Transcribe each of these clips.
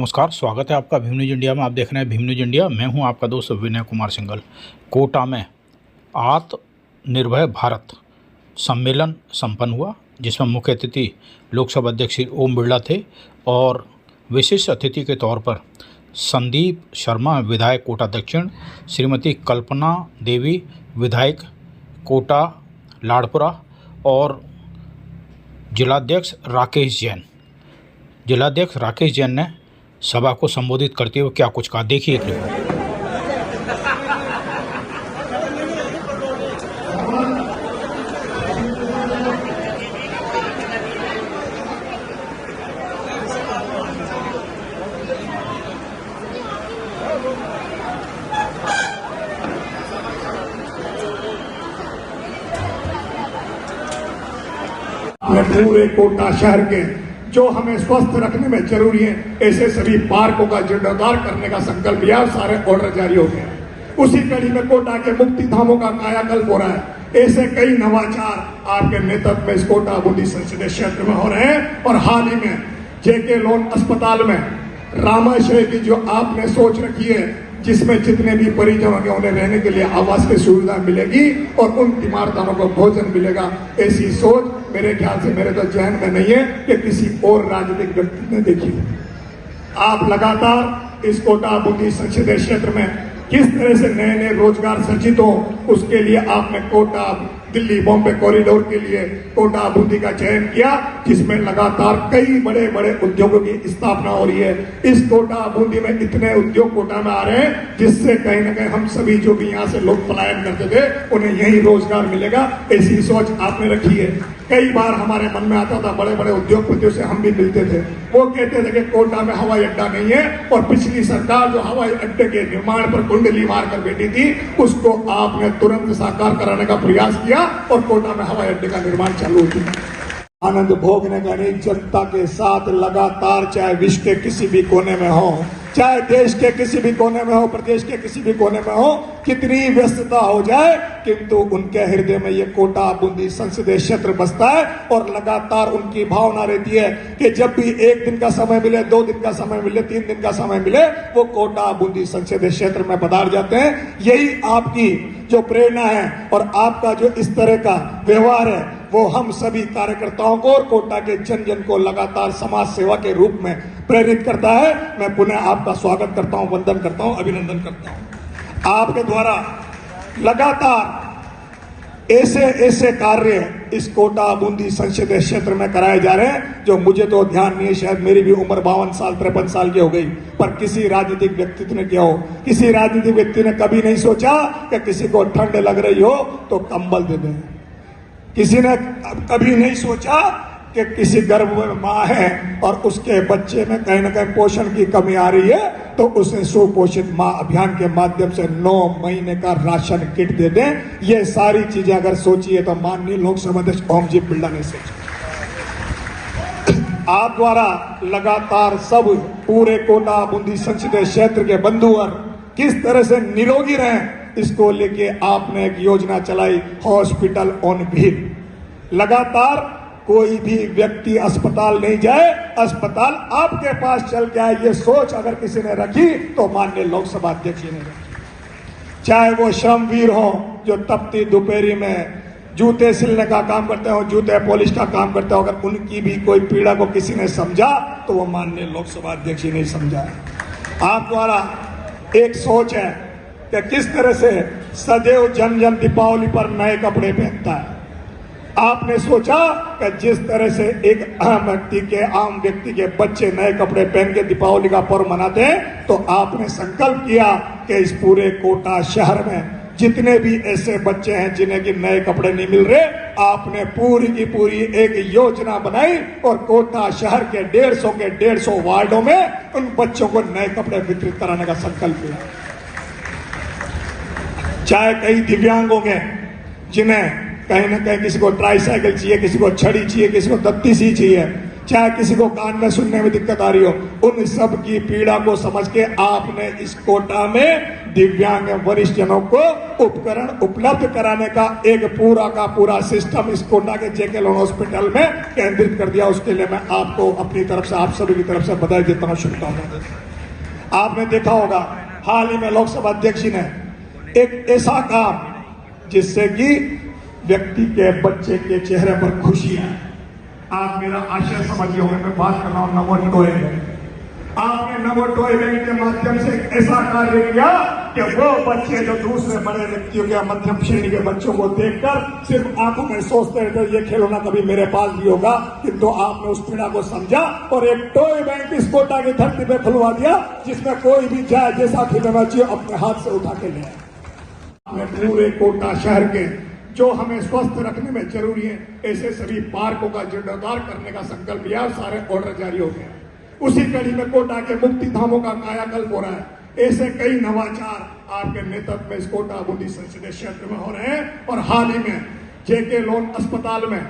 नमस्कार, स्वागत है आपका भीम न्यूज इंडिया में। आप देख रहे हैं भीम न्यूज इंडिया। मैं हूं आपका दोस्त विनय कुमार सिंघल। कोटा में आत्मनिर्भर भारत सम्मेलन संपन्न हुआ, जिसमें मुख्य अतिथि लोकसभा अध्यक्ष श्री ओम बिरला थे और विशिष्ट अतिथि के तौर पर संदीप शर्मा विधायक कोटा दक्षिण, श्रीमती कल्पना देवी विधायक कोटा लाड़पुरा और जिलाध्यक्ष राकेश जैन ने सभा को संबोधित करते हुए क्या कुछ कहा, देखिए एक रिपोर्ट। पूरे कोटा शहर के जो हमें स्वस्थ रखने में जरूरी है, ऐसे सभी पार्कों का जीर्णोद्धार करने का संकल्प लिया। सारे ऑर्डर जारी हो गए। उसी कड़ी में कोटा के मुक्ति धामों का कायाकल्प हो रहा है। ऐसे कई नवाचार आपके नेतृत्व में इस कोटा बूंदी संसदीय क्षेत्र में हो रहे हैं। और हाल ही में जेके लोन अस्पताल में रामाशय की जो आपने सोच रखी है, जिसमें जितने भी परिजन होंगे उन्हें रहने के लिए आवास की सुविधा मिलेगी और उन तीमारदारों को भोजन मिलेगा, ऐसी सोच मेरे ख्याल से, मेरे तो जहन में नहीं है कि किसी और राजनीतिक व्यक्ति ने देखी। आप लगातार इस कोटा बूंदी संसदीय क्षेत्र में किस तरह से नए नए रोजगार सृजित हो, उसके लिए आपने कोटा दिल्ली बॉम्बे कॉरिडोर के लिए कोटा बूंदी का चयन किया, जिसमें लगातार कई बड़े बड़े उद्योगों की स्थापना हो रही है। इस कोटा बूंदी में इतने उद्योग कोटा में आ रहे हैं, जिससे कहीं ना कहीं हम सभी जो भी यहाँ से लोग पलायन करते थे उन्हें यही रोजगार मिलेगा, ऐसी सोच आपने रखी है। कई बार हमारे मन में आता था, बड़े बड़े उद्योगपतियों से हम भी मिलते थे, वो कहते थे कि कोटा में हवाई अड्डा नहीं है, और पिछली सरकार जो हवाई अड्डे के निर्माण पर कुंडली मार कर बैठी थी, उसको आपने तुरंत साकार कराने का प्रयास किया और कोटा में हवाई अड्डे का निर्माण चालू हो चुका है। आनंद भोगने का नहीं, जनता के साथ लगातार, चाहे विश्व के किसी भी कोने में हो, चाहे देश के किसी भी कोने में हो, प्रदेश के किसी भी कोने में हो, कितनी व्यस्तता हो जाए, किंतु उनके हृदय में ये कोटा बूंदी संसदीय क्षेत्र बसता है। और लगातार उनकी भावना रहती है कि जब भी एक दिन का समय मिले, 2 दिन का समय मिले, 3 दिन का समय मिले, वो कोटा बूंदी संसदीय क्षेत्र में पधार जाते हैं। यही आपकी जो प्रेरणा है और आपका जो इस तरह का व्यवहार है, वो हम सभी कार्यकर्ताओं को और कोटा के जन जन को लगातार समाज सेवा के रूप में प्रेरित करता है। मैं पुनः आपका स्वागत करता हूं, वंदन करता हूं, अभिनंदन करता हूं। आपके द्वारा लगातार ऐसे कार्य इस कोटा बूंदी संसदीय क्षेत्र में कराए जा रहे हैं, जो मुझे तो ध्यान नहीं है, शायद मेरी भी उम्र 52 साल 53 साल की हो गई, पर किसी राजनीतिक व्यक्तित्व ने किया हो। किसी राजनीतिक व्यक्ति ने कभी नहीं सोचा कि किसी को ठंड लग रही हो तो कंबल दे दें। किसी ने कभी नहीं सोचा कि किसी गर्भ में मां है और उसके बच्चे में कहीं ना कहीं पोषण की कमी आ रही है, तो उसे सुपोषित मां अभियान के माध्यम से 9 महीने का राशन किट दे दें। ये सारी चीजें अगर सोचिए तो माननीय लोकसभा अध्यक्ष ओम जी बिरला ने सोची। आप द्वारा लगातार सब पूरे कोटा बूंदी संसदीय क्षेत्र के बंधुवर किस तरह से निरोगी रहें, इसको लेके आपने एक योजना चलाई, हॉस्पिटल ऑन व्हील। लगातार कोई भी व्यक्ति अस्पताल नहीं जाए, अस्पताल आपके पास चल के आए, ये सोच अगर किसी ने रखी तो माननीय लोकसभा अध्यक्ष जी ने रखी। चाहे वो श्रमवीर हो जो तपती दोपहरी में जूते सिलने का काम करते हो, जूते पॉलिश का काम करते हो, अगर उनकी भी कोई पीड़ा को किसी ने समझा तो वो माननीय लोकसभा अध्यक्ष जी ने समझा है। आप द्वारा एक सोच है कि किस तरह से सदैव जन जन दीपावली पर नए कपड़े पहनता है। आपने सोचा कि जिस तरह से एक आम व्यक्ति के बच्चे नए कपड़े पहन के दीपावली का पर्व मनाते हैं, तो आपने संकल्प किया कि इस पूरे कोटा शहर में जितने भी ऐसे बच्चे हैं जिन्हें कि नए कपड़े नहीं मिल रहे, आपने पूरी की पूरी एक योजना बनाई और कोटा शहर के 150 वार्डों में उन बच्चों को नए कपड़े वितरित कराने का संकल्प लिया। चाहे कई दिव्यांग होंगे जिन्हें कहीं ना कहीं किसी को ट्राईसाइकिल चाहिए, किसी को छड़ी चाहिए, किसी को दत्ती सी चाहिए, चाहे किसी को कान में सुनने में दिक्कत आ रही हो, उन सब की पीड़ा को समझ के आपने इस कोटा में दिव्यांग वरिष्ठ जनों को उपकरण उपलब्ध कराने का एक पूरा का पूरा सिस्टम इस कोटा के जेके लोन हॉस्पिटल में केंद्रित कर दिया। उसके लिए मैं आपको अपनी तरफ से, आप सभी की तरफ से बधाई देता हूं, शुभकामनाएं देता हूं। आपने देखा होगा हाल ही में लोकसभा अध्यक्ष जी ने एक ऐसा काम जिससे कि व्यक्ति के बच्चे के चेहरे पर खुशी है। आप मेरा आशय समझिए होंगे, मैं बात कर रहा हूं नमो टॉय बैंक। आपने नमो टॉय बैंक के माध्यम से एक ऐसा कार्य किया कि वो बच्चे जो दूसरे बड़े व्यक्तियों के मध्यम श्रेणी के बच्चों को देखकर सिर्फ आंखों में सोचते रहते ये खिलौना कभी मेरे पास भी होगा, किंतु आपने उस पीड़ा को समझा और एक टॉय बैंक इस कोटा की धरती पे खुलवा दिया, जिसमें कोई भी जाए जैसा खिलौना चाहिए अपने हाथ से उठा के ले आए। आपने पूरे कोटा शहर के जो हमें स्वस्थ रखने में जरूरी है, ऐसे सभी पार्कों का जीर्णोद्धार करने का संकल्प लिया, सारे ऑर्डर जारी हो गए। उसी कड़ी में कोटा के मुक्ति धामों का कायाकल्प हो रहा है। ऐसे कई नवाचार आपके नेतृत्व में इस कोटा बूंदी संसदीय क्षेत्र में हो रहे हैं। और हाल ही में जेके लोन अस्पताल में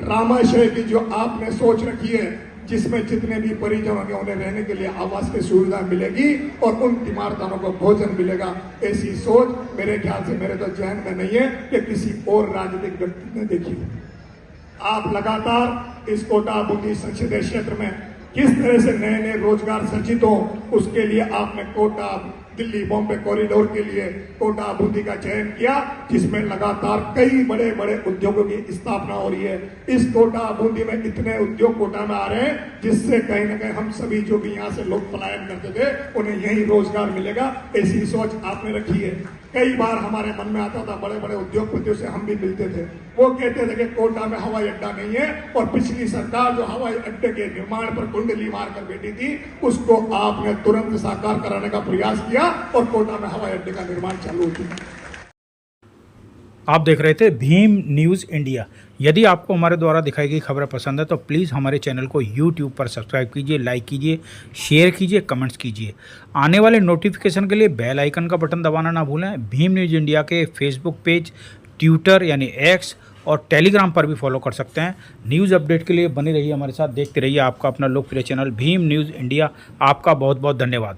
रामाशय की जो आपने सोच रखी है, जिसमें जितने भी परिजन होंगे उन्हें रहने के लिए आवास की सुविधा मिलेगी और उन तीमारदारों को भोजन मिलेगा, ऐसी सोच मेरे ख्याल से, मेरे तो जहन में नहीं है कि किसी और राजनीतिक व्यक्ति ने देखी हो। आप लगातार इस कोटा बूंदी संसदीय क्षेत्र में किस तरह से नए नए रोजगार सृजित हो, उसके लिए आपने कोटा दिल्ली बॉम्बे कॉरिडोर के लिए कोटा बूंदी का चयन किया, जिसमें लगातार कई बड़े बड़े उद्योगों की स्थापना हो रही है। इस कोटा बूंदी में इतने उद्योग कोटा में आ रहे हैं, जिससे कहीं ना कहीं हम सभी जो भी यहाँ से लोग पलायन करते थे उन्हें यही रोजगार मिलेगा, ऐसी सोच आपने रखी है। कई बार हमारे मन में आता था, बड़े बड़े उद्योगपतियों से हम भी मिलते थे, वो कहते थे कि कोटा में हवाई अड्डा नहीं है, और पिछली सरकार जो हवाई अड्डे के निर्माण पर कुंडली मारकर बैठी थी, उसको आपने तुरंत साकार कराने का प्रयास किया और कोटा में हवाई अड्डे का निर्माण चालू हो चुका है। आप देख रहे थे भीम न्यूज़ इंडिया। यदि आपको हमारे द्वारा दिखाई गई खबरें पसंद है तो प्लीज़ हमारे चैनल को यूट्यूब पर सब्सक्राइब कीजिए, लाइक कीजिए, शेयर कीजिए, कमेंट्स कीजिए। आने वाले नोटिफिकेशन के लिए बेल आइकन का बटन दबाना ना भूलें। भीम न्यूज़ इंडिया के फेसबुक पेज, ट्विटर यानी एक्स और टेलीग्राम पर भी फॉलो कर सकते हैं। न्यूज़ अपडेट के लिए बने रहिए हमारे साथ, देखते रहिए आपका अपना लोकप्रिय चैनल भीम न्यूज़ इंडिया। आपका बहुत बहुत धन्यवाद।